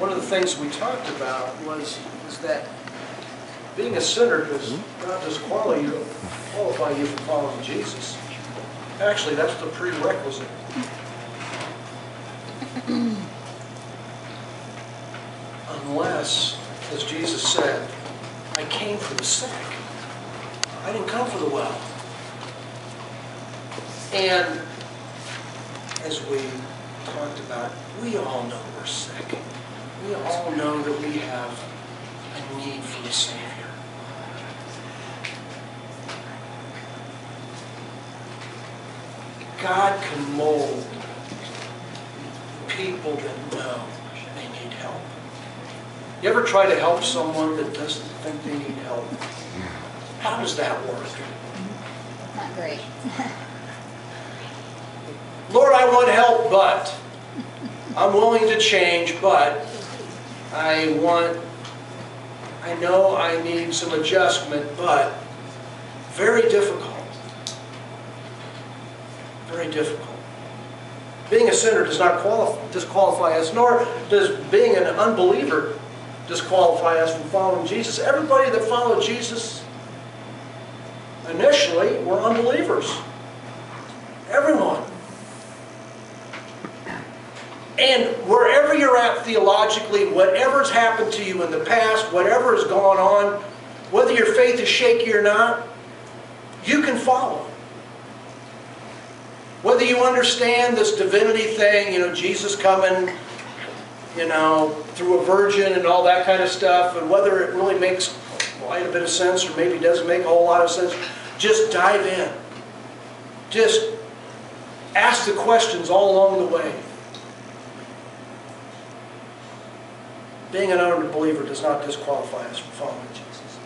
one of the things we talked about was that being a sinner does not disqualify you from following Jesus. Actually, that's the prerequisite. Unless, as Jesus said, I came for the sick. I didn't come for the well. And as we talked about, we all know we're sick. We all know that we have a need for a Savior. God can mold people that know they need help. You ever try to help someone that doesn't think they need help? How does that work? Not great. Lord, I want help, but I'm willing to change, but I know I need some adjustment, but very difficult. Very difficult. Being a sinner does not disqualify us, nor does being an unbeliever disqualify us from following Jesus. Everybody that followed Jesus initially were unbelievers. Everyone. And wherever you're at theologically, whatever's happened to you in the past, whatever has gone on, whether your faith is shaky or not, you can follow. Whether you understand this divinity thing, Jesus coming, through a virgin and all that kind of stuff, and whether it really makes quite a bit of sense or maybe doesn't make a whole lot of sense, just dive in. Just ask the questions all along the way. Being an unbeliever does not disqualify us from following Jesus.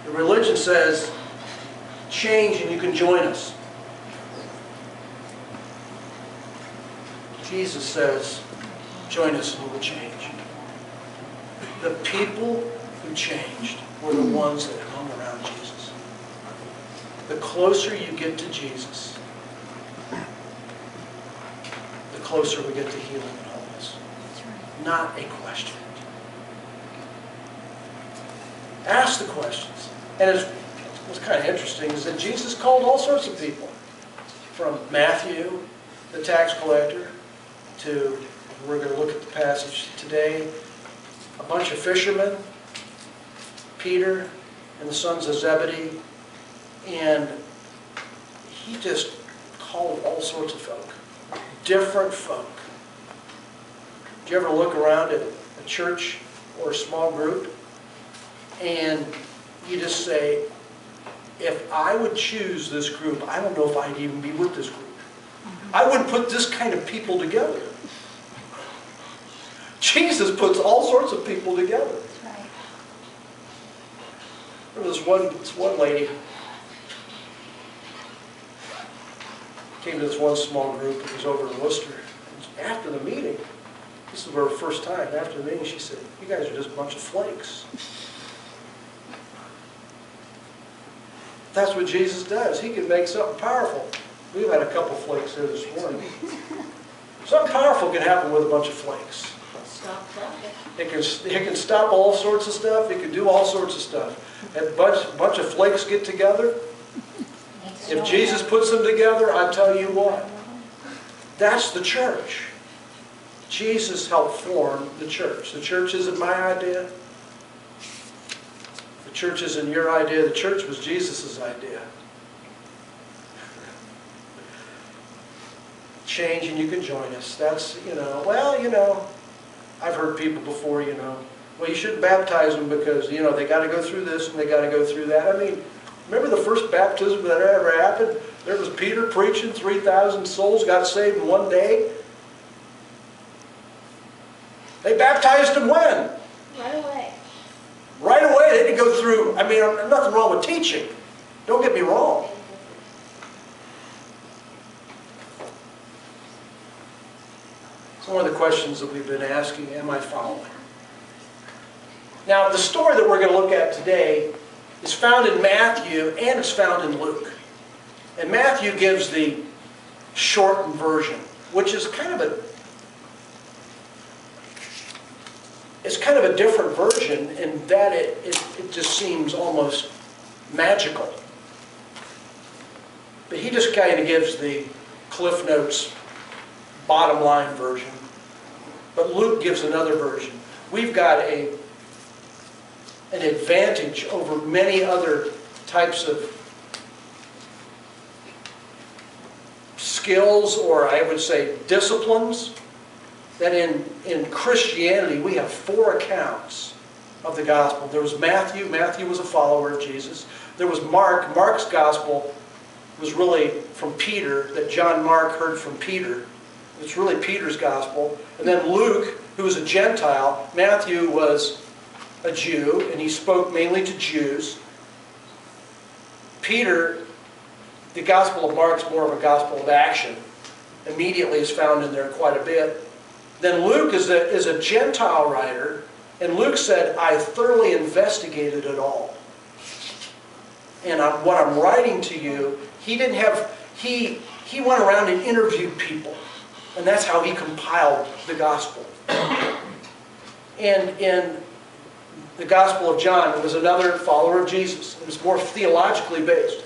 The religion says, change and you can join us. Jesus says, join us and we'll change. The people who changed were the ones that hung around Jesus. The closer you get to Jesus, the closer we get to healing and wholeness. Not a question. Ask the questions. And what's kind of interesting is that Jesus called all sorts of people. From Matthew, the tax collector, to, we're going to look at the passage today, a bunch of fishermen, Peter and the sons of Zebedee, and he just called all sorts of folk, different folk. Do you ever look around at a church or a small group and you just say, if I would choose this group, I don't know if I'd even be with this group. I wouldn't put this kind of people together. Jesus puts all sorts of people together. Right. There was this one lady came to this one small group. It was over in Worcester. And after the meeting, this was her first time. After the meeting, she said, "You guys are just a bunch of flakes." That's what Jesus does. He can make something powerful. We've had a couple flakes here this morning. Something powerful can happen with a bunch of flakes. It can stop all sorts of stuff. It can do all sorts of stuff. And a bunch of flakes get together. If Jesus puts them together, I tell you what, that's the church. Jesus helped form the church. The church isn't my idea. The church isn't your idea. The church was Jesus' idea. Change and you can join us. That's, I've heard people before, well, you shouldn't baptize them because, they got to go through this and they got to go through that. I mean, remember the first baptism that ever happened? There was Peter preaching, 3,000 souls got saved in one day. They baptized them when? Right away. Right away. They didn't go through, nothing wrong with teaching. Don't get me wrong. So one of the questions that we've been asking, am I following? Now, the story that we're going to look at today is found in Matthew and it's found in Luke. And Matthew gives the shortened version, which is kind of it's kind of a different version in that it just seems almost magical. But he just kind of gives the Cliff Notes bottom line version. But Luke gives another version. We've got an advantage over many other types of skills, or I would say disciplines, that in Christianity we have 4 accounts of the gospel. There was Matthew. Matthew was a follower of Jesus. There was Mark. Mark's gospel was really from Peter, that John Mark heard from Peter. It's really Peter's gospel. And then Luke, who was a Gentile. Matthew was a Jew, and he spoke mainly to Jews. Peter, the Gospel of Mark is more of a gospel of action. Immediately is found in there quite a bit. Then Luke is a Gentile writer, and Luke said, I thoroughly investigated it all. And what I'm writing to you, he went around and interviewed people. And that's how he compiled the gospel. And in the Gospel of John, it was another follower of Jesus. It was more theologically based.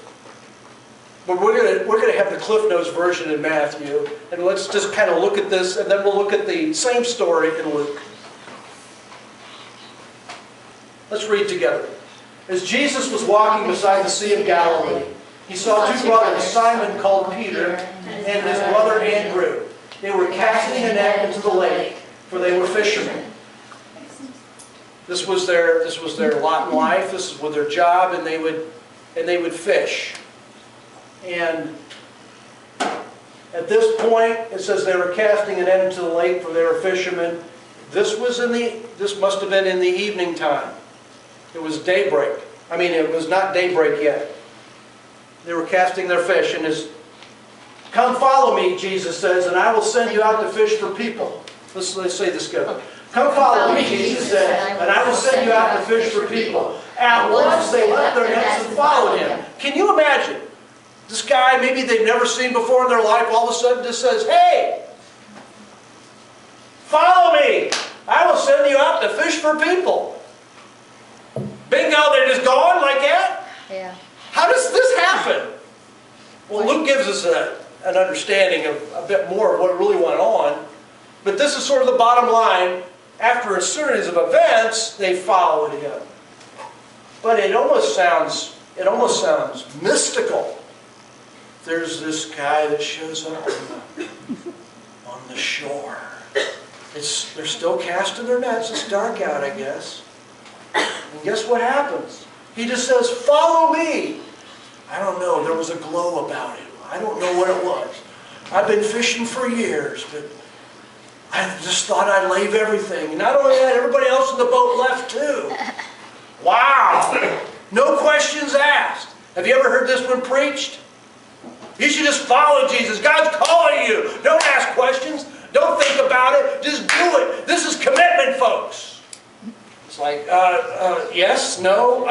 But we're going to have the Cliff Notes version in Matthew. And let's just kind of look at this, and then we'll look at the same story in Luke. Let's read together. As Jesus was walking beside the Sea of Galilee, he saw 2 brothers, Simon called Peter, and his brother Andrew. They were casting a net into the lake, for they were fishermen. This was their lot in life. This was their job, and they would fish. And at this point, it says they were casting a net into the lake, for they were fishermen. This must have been in the evening time. It was daybreak. I mean, it was not daybreak yet. They were casting their fish, and come follow me, Jesus says, and I will send you out to fish for people. Let's say this together. Come follow me, Jesus said, and I will send you out to fish for people. At once they left their nets and followed him. Can you imagine? This guy, maybe they've never seen before in their life, all of a sudden just says, hey, follow me. I will send you out to fish for people. Bingo, they're just gone like that? Yeah. How does this happen? Well, Luke gives us an understanding of a bit more of what really went on. But this is sort of the bottom line. After a series of events, they followed him. But it almost sounds mystical. There's this guy that shows up on the shore. They're still casting their nets. It's dark out, I guess. And guess what happens? He just says, follow me. I don't know. There was a glow about him. I don't know what it was. I've been fishing for years, but I just thought I'd leave everything. And not only that, everybody else in the boat left too. Wow. No questions asked. Have you ever heard this one preached? You should just follow Jesus. God's calling you. Don't ask questions. Don't think about it. Just do it. This is commitment, folks. It's like, yes, no,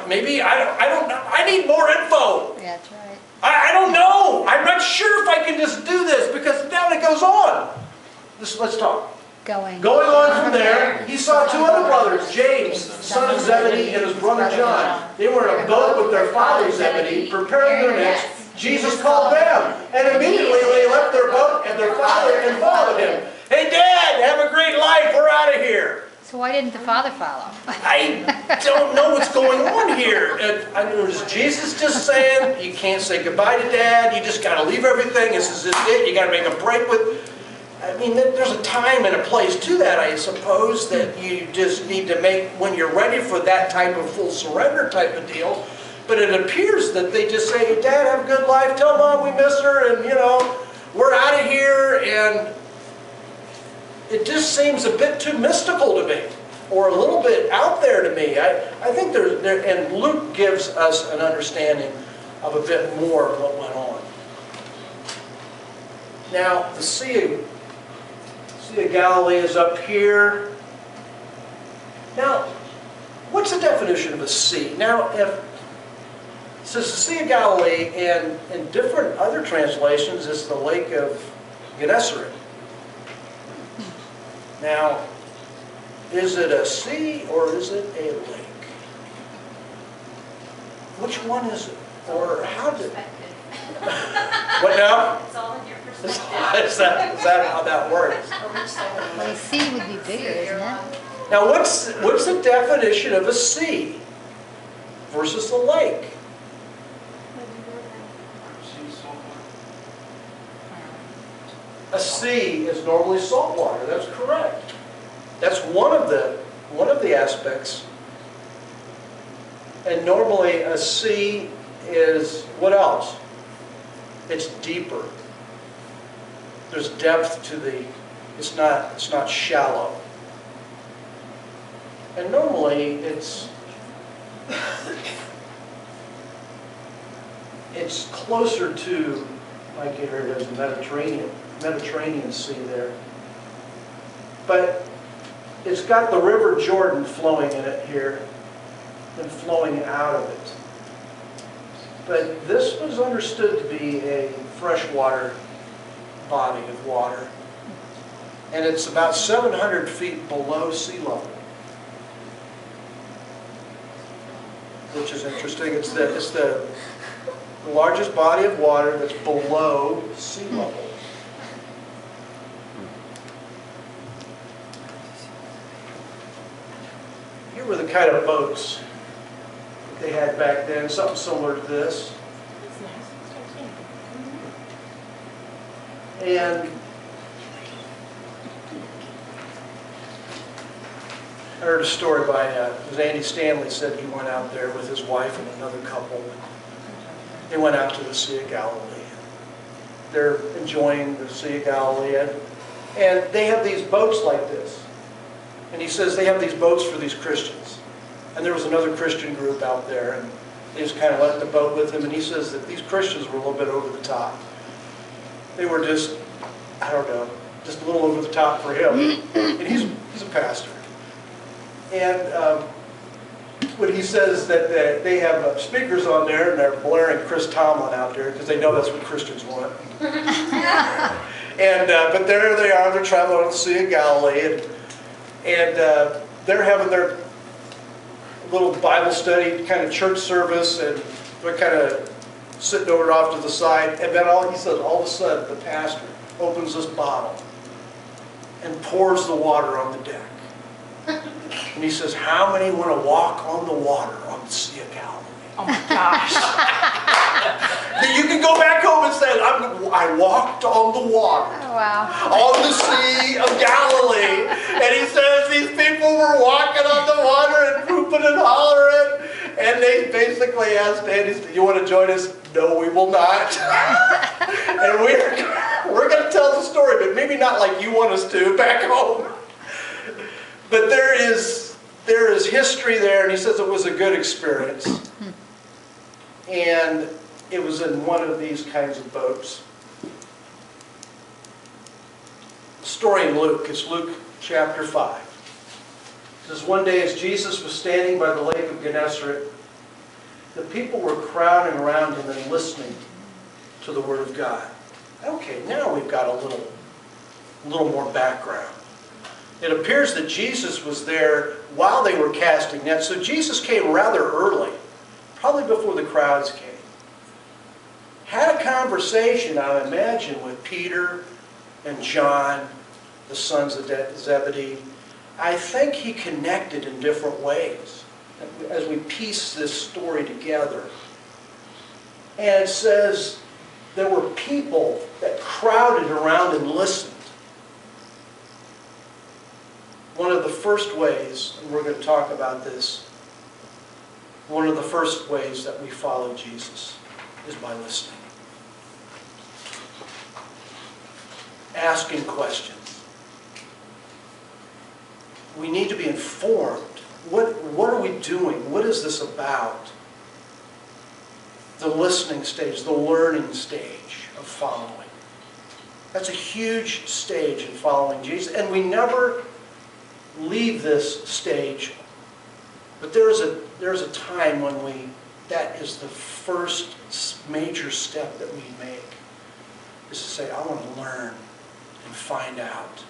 maybe, I don't know. I need more info. Yeah, that's right. I don't know. I'm not sure if I can just do this, because now it goes on. Let's talk. Going on from there, he saw 2 other brothers, James, son of Zebedee, and his brother John. They were in a boat with their father Zebedee, preparing their nets. Jesus called them, and immediately they left their boat and their father and followed him. Hey, Dad, have a great life. We're out of here. So why didn't the father follow? I don't know what's going on here. Is Jesus just saying, you can't say goodbye to Dad, you just got to leave everything, this is it, you got to make a break with... I mean, there's a time and a place to that, I suppose, that you just need to make when you're ready for that type of full surrender type of deal. But it appears that they just say, Dad, have a good life, tell Mom we miss her, and, we're out of here, and it just seems a bit too mystical to me, or a little bit out there to me. I think and Luke gives us an understanding of a bit more of what went on. Now, the Sea of Galilee is up here. Now, what's the definition of a sea? Now, if it says the Sea of Galilee, and in different other translations, it's the Lake of Gennesaret. Now, Is it a sea or is it a lake? Which one is it? Or how did... What now? It's all in your Is perspective. that how that works? Well, the sea would be bigger, isn't it? Now, what's the definition of a sea versus a lake? A sea is normally salt water. That's correct. That's one of the aspects. And normally a sea is what else? It's deeper. There's depth to the. It's not shallow. And normally it's closer to, like here it is, the Mediterranean Sea there. But it's got the River Jordan flowing in it here and flowing out of it. But this was understood to be a freshwater body of water. And it's about 700 feet below sea level. Which is interesting. It's the largest body of water that's below sea level. Here were the kind of boats that they had back then, something similar to this. And I heard a story by Andy Stanley said he went out there with his wife and another couple. They went out to the Sea of Galilee. They're enjoying the Sea of Galilee, and they have these boats like this. And he says they have these boats for these Christians. And there was another Christian group out there, and they just kind of let the boat with him. And he says that these Christians were a little bit over the top. They were just, I don't know, just a little over the top for him. And he's a pastor. And when he says that they have speakers on there, and they're blaring Chris Tomlin out there, because they know that's what Christians want. And but there they are, they're traveling on the Sea of Galilee, and they're having their little Bible study, kind of church service, and they're kind of sitting over off to the side. And then he says, all of a sudden, the pastor opens this bottle and pours the water on the deck. And he says, how many want to walk on the water on the Sea of Galilee? Oh my gosh. You can go back home and say, I walked on the water. Oh, wow. On the Sea of Galilee. And he says these people were walking on the water and whooping and hollering. And they basically asked Andy, you want to join us? No, we will not. And we're going to tell the story, but maybe not like you want us to back home. But there is history there, and he says it was a good experience. And it was in one of these kinds of boats. Story in Luke. It's Luke chapter 5. It says, one day as Jesus was standing by the lake of Gennesaret, the people were crowding around him and listening to the word of God. Okay, now we've got a little more background. It appears that Jesus was there while they were casting nets. So Jesus came rather early, probably before the crowds came. Had a conversation, I imagine, with Peter and John, the sons of Zebedee. I think he connected in different ways as we piece this story together. And it says there were people that crowded around and listened. One of the first ways, and we're going to talk about this, one of the first ways that we follow Jesus is by listening. Asking questions. We need to be informed. What are we doing? What is this about? The listening stage, the learning stage of following. That's a huge stage in following Jesus. And we never leave this stage. But there's a time when that is the first major step that we make, is to say, I want to learn and find out.